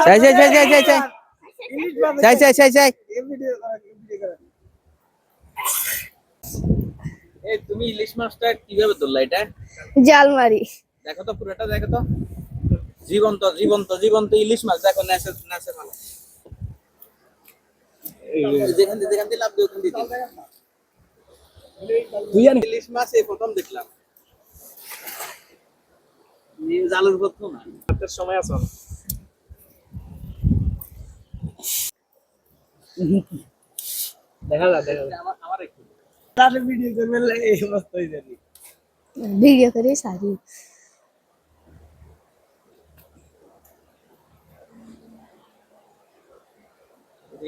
চাই চাই চাই চাই চাই চাই চাই চাই চাই চাই এই তুমি ইলিশ মাছটা কিভাবে ধরলা এটা? জাল মারি। দেখো তো পুরোটা দেখো তো, জীবন্ত জীবন্ত জীবন্ত ইলিশ মাছ দেখো, নেচে নেচে ভালো। যেখান দিয়ে লাভ দিয়ে ওখান দিয়ে তুই জানি ইলিশ মাছ এই প্রথম দেখলাম, জালের প্রথম না। একটা সময় আছে দেখা যায় আমার একটু তাহলে ভিডিও করবেন এই মস্ত হয়ে যাবে। ভিডিও করে সারি।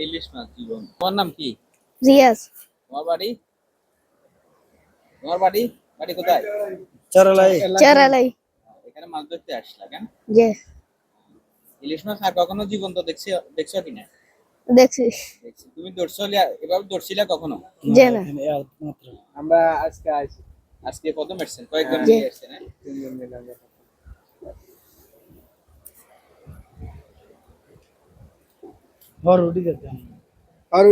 ইলিশ মাছ জীবন। তোমার নাম কি? রিয়াজ। তোমার বাড়ি? তোমার বাড়ি বাড়ি কোথায়? চারালাই। চারালাই। এখানে মাছ ধরতে আসলা কেন? জি। ইলিশ মাছ আর কখনো জীবন্ত দেখছো কিনা? দেখছি। তুমি ধরছিলা এভাবে ধরছিলা কখনো? জি না। আমরা আজকে আইছি। আজকে প্রথম আসছেন, কয়েকজন মিলে আসছেন? তিনজন মিলে। और रोटी देते हैं और